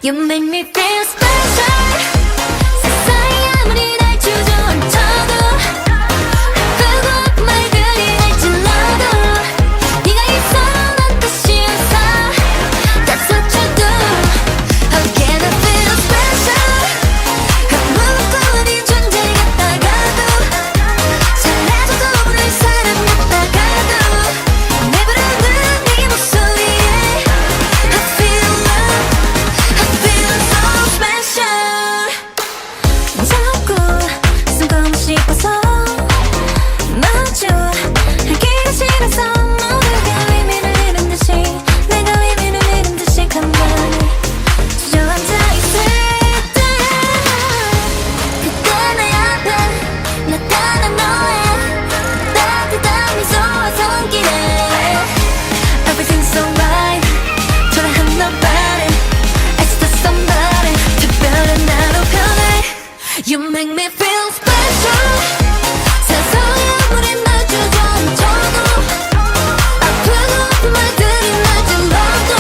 You make me feel special. 세상이 아무리 날 주저앉혀도 아프고 아픈 말들이 날 찔러도 네가 있어 난 다시 웃어. That's what you do. How can I feel special? 아무것도 아닌 존재 같다가도 사라져도 모를 사람 같다가도 내 부르는 네 목소리에 I feel love. I feel so special. 자꾸 숨고 싶어서 마주 하기가 싫어서 모두가 의미를 잃은 듯이 내가 의미를 잃은 듯이 가만히 주저앉아 있을 때 그때 내 앞에 나타난 너의 따뜻한 미소와 손길에 Everything's alright. 초라한 nobody. It's just somebody. 특별한 나로 변해. You make me feel special. 세상에 아무리 날 주저앉혀도 아프고 아픈 말들이 날 찔러도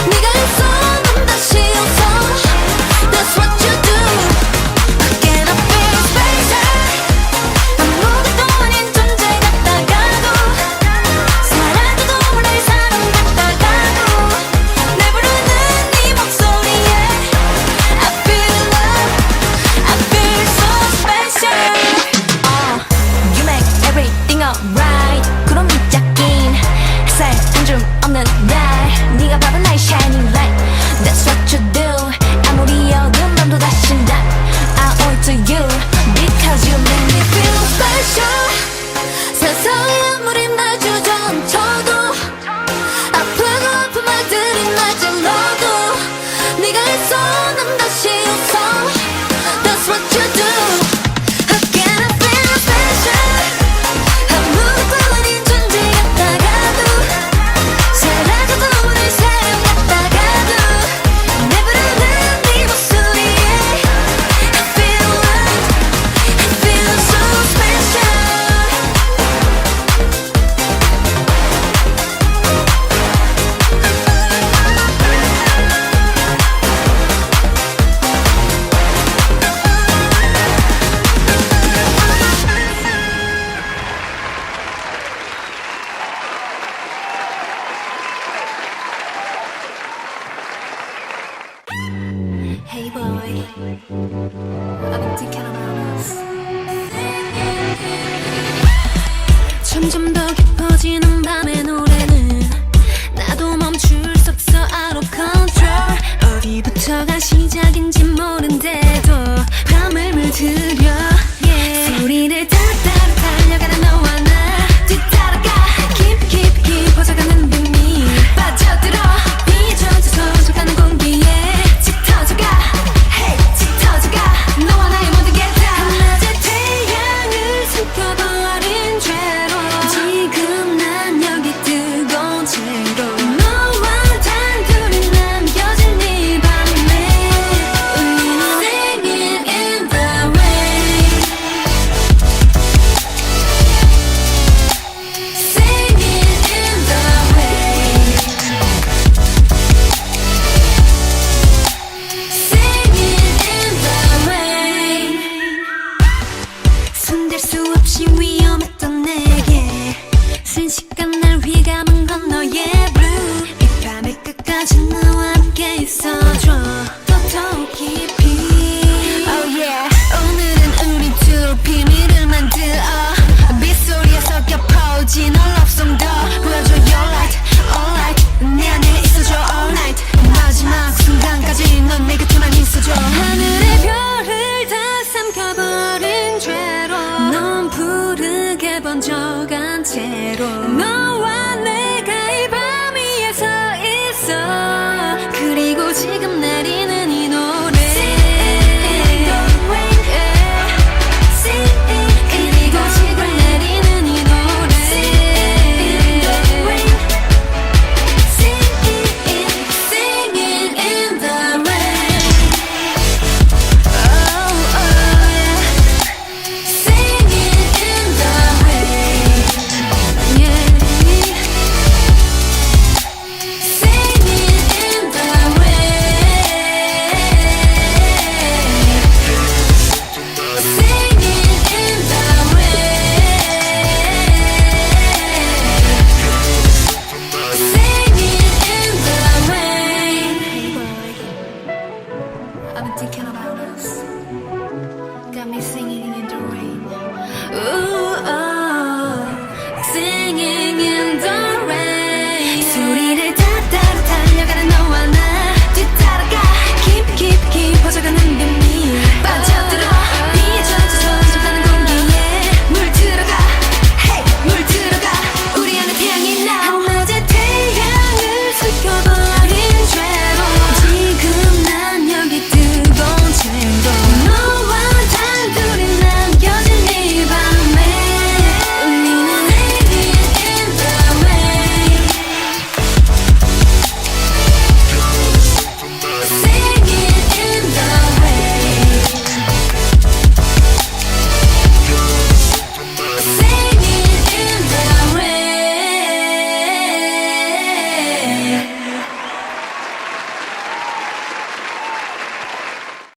네가 있어 난 다시 웃어. That's what you do. How can I feel special? 아무것도 아닌 존재 같다가도 사라져도 모를 사람 같다가도 내 부르는 네 목소리에 I feel love. I feel so special. You make everything alright. 구름이 짝인 햇살 한 줌 없는 날 네가 바로 나의 shining light. That's what you do. 아무리 어두운 밤도 다시 난 I owe it to you because you make me feel special. 세상에 아무리 날 주저앉혀도 아프고 아픈 말들이 날 찔러도 네가 있어 난 다시 웃어. That's what you do. How can I feel special? 아무것도 아닌 존재 같다가도 사라져도 모를 사람 같다가도 내 부르는 네 목소리에 I feel right. I feel so special. Hey boy, I've been thinking about us. 점점